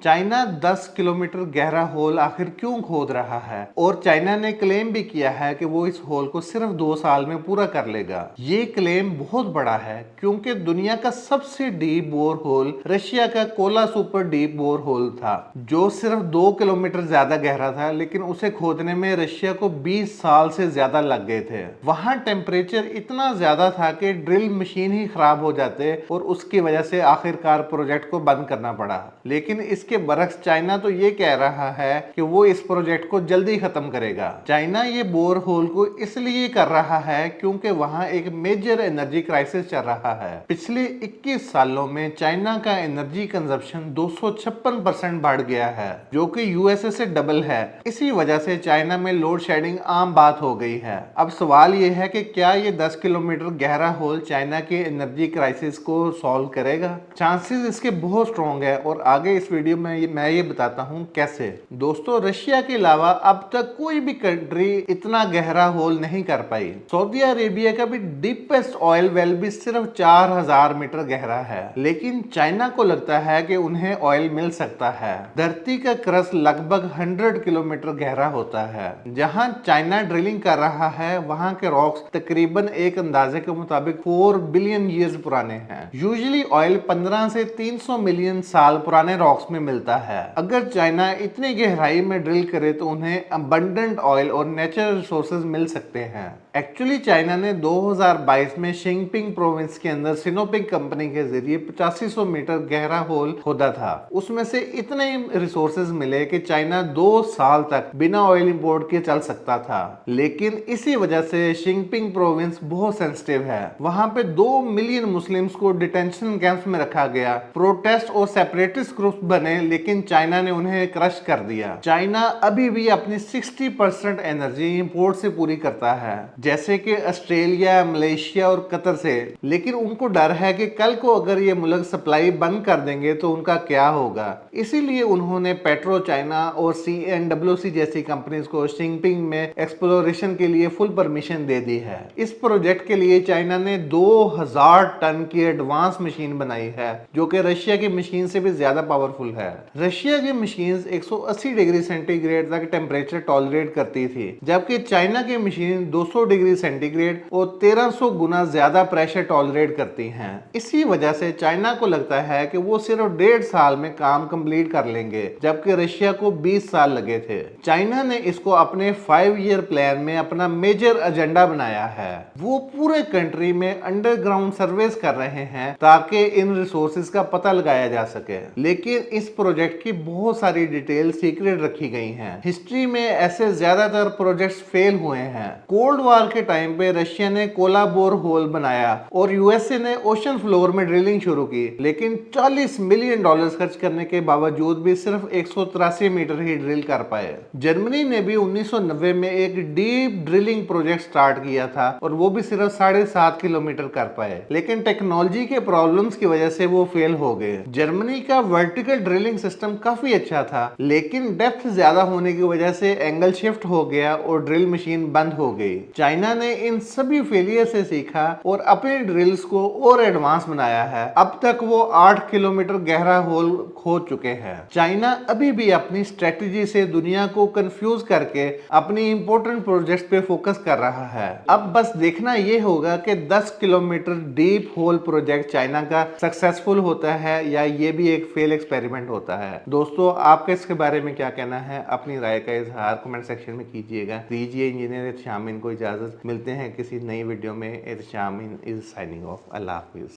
China 10 kilometre गहरा whole आखिर क्यों खोद रहा है और चाइना ने क्लेम भी किया है कि वो इस होल को सिर्फ 2 साल में पूरा कर लेगा। ये क्लेम बहुत बड़ा है क्योंकि दुनिया का सबसे डीप बोर होल रशिया का Kola super deep bore hole था जो सिर्फ 2 किलोमीटर ज्यादा गहरा था, लेकिन उसे खोदने में रशिया को 20 साल से ज्यादा लग गए थे। वहां टेम्परेचर इतना ज्यादा था कि ड्रिल मशीन ही खराब हो जाते और उसकी वजह से आखिरकार प्रोजेक्ट को बंद करना पड़ा। लेकिन इसके बरक्स चाइना तो ये कह रहा है कि वो इस प्रोजेक्ट को जल्दी खत्म करेगा। चाइना ये बोर होल को इसलिए कर रहा है क्योंकि वहां एक मेजर एनर्जी क्राइसिस चल रहा है। पिछले 21 सालों में चाइना का एनर्जी कंजप्शन 256% बढ़ गया है, जो कि यूएसए से डबल है। इसी वजह से चाइना में लोड शेडिंग आम बात हो गई है। अब सवाल ये है कि क्या ये 10 किलोमीटर गहरा होल चाइना के एनर्जी क्राइसिस को सॉल्व करेगा? चांसेस इसके बहुत स्ट्रॉन्ग है और आगे इस वीडियो में मैं ये बताता हूँ कैसे। दोस्तों, रशिया के अलावा अब तक कोई भी कंट्री इतना गहरा होल नहीं कर पाई। सऊदी अरेबिया का भी डीपेस्ट ऑयल वेल भी सिर्फ 4000 मीटर गहरा है, लेकिन चाइना को लगता है कि उन्हें ऑयल मिल सकता है। धरती का क्रस्ट लगभग 100 किलोमीटर गहरा होता है। जहां चाइना ड्रिलिंग कर रहा है वहां के रॉक्स तकरीबन एक अंदाजे के मुताबिक 4 बिलियन ईयर्स पुराने हैं। यूजुअली ऑयल 15 से 300 मिलियन साल पुराने रॉक्स में मिलता है। अगर चाइना इतनी गहराई में ड्रिल करे तो उन्हें अबंडेंट ऑयल और नेचुरल रिसोर्सेज मिल सकते हैं। एक्चुअली चाइना ने 2022 में शिंगपिंग प्रोविंस के अंदर सिनोपिंग कंपनी के जरिए 8500 मीटर गहरा होल खोदा था। उसमें से इतने रिसोर्सेज मिले कि चाइना 2 साल तक बिना ऑयल इंपोर्ट के चल सकता था। लेकिन इसी वजह से शिंगपिंग प्रोविंस बहुत सेंसिटिव है। वहां पे 2 मिलियन मुस्लिम्स को डिटेंशन कैंप्स में रखा गया। प्रोटेस्ट और सेपरेटिस्ट ग्रुप बने, लेकिन चाइना ने उन्हें क्रश कर दिया। चाइना अभी भी अपनी 60% एनर्जी इंपोर्ट से पूरी करता है, जैसे कि ऑस्ट्रेलिया, मलेशिया और कतर से। लेकिन उनको डर है कि कल को अगर ये मुल्क सप्लाई बंद कर देंगे तो उनका क्या होगा। इसीलिए उन्होंने पेट्रो चाइना और CNWC जैसी कंपनीज को शिंगपिंग में एक्सप्लोरेशन के लिए फुल परमिशन दे दी है। इस प्रोजेक्ट के लिए चाइना ने 2000 टन की एडवांस मशीन बनाई है, जो कि रशिया की मशीन से भी ज्यादा पावरफुल है। रशिया की मशीन 180 डिग्री सेंटीग्रेड तक टेम्परेचर टॉलरेट करती थी, जबकि चाइना की मशीन 200 डिग्री सेंटीग्रेड और 1300 गुना ज्यादा प्रेशर टॉलरेट करती हैं। इसी वजह से चाइना को लगता है कि वो सिर्फ 1.5 साल में काम कंप्लीट कर लेंगे, जबकि रशिया को 20 साल लगे थे। चाइना ने इसको अपने 5 ईयर प्लान में अपना मेजर एजेंडा बनाया है। वो पूरे कंट्री में अंडरग्राउंड सर्वेस कर रहे हैं ताकि इन रिसोर्सेज का पता लगाया जा सके। लेकिन इस प्रोजेक्ट की बहुत सारी डिटेल सीक्रेट रखी गई हैं। हिस्ट्री में ऐसे ज्यादातर प्रोजेक्ट्स फेल हुए हैं। कोल्ड वॉर के टाइम पे रशिया ने कोला बोर होल बनाया और यूएसए ने ओशन फ्लोर में ड्रिलिंग शुरू की, लेकिन $40 मिलियन खर्च करने के बावजूद भी सिर्फ 183 मीटर ही ड्रिल कर पाए। जर्मनी ने भी 1990 में एक डीप ड्रिलिंग प्रोजेक्ट स्टार्ट किया था और वो भी सिर्फ 7.5 किलोमीटर कर पाए, लेकिन टेक्नोलॉजी के प्रॉब्लम्स की वजह से वो फेल हो गए। जर्मनी का वर्टिकल ड्रिलिंग सिस्टम काफी अच्छा था, लेकिन डेप्थ ज्यादा होने की वजह से एंगल शिफ्ट हो गया और ड्रिल मशीन बंद हो गई। चाइना ने इन सभी फेलियर से सीखा और अपने ड्रिल्स को और एडवांस बनाया है। अब तक वो 8 किलोमीटर गहरा होल खोद चुके हैं। चाइना अभी भी अपनी स्ट्रेटेजी से दुनिया को कंफ्यूज करके अपनी इंपॉर्टेंट प्रोजेक्ट्स पे फोकस कर रहा है। अब बस देखना ये होगा कि 10 kilometre deep whole project China का सक्सेसफुल होता है या ये भी एक फेल एक्सपेरिमेंट होता है। दोस्तों, आपका इसके बारे में क्या कहना है? अपनी राय का इजहार कमेंट सेक्शन में कीजिएगा। दीजिए इंजीनियर इरशामीन को इजाजत। मिलते हैं किसी नई वीडियो में। Irshameen is signing off. अल्लाह हाफिज।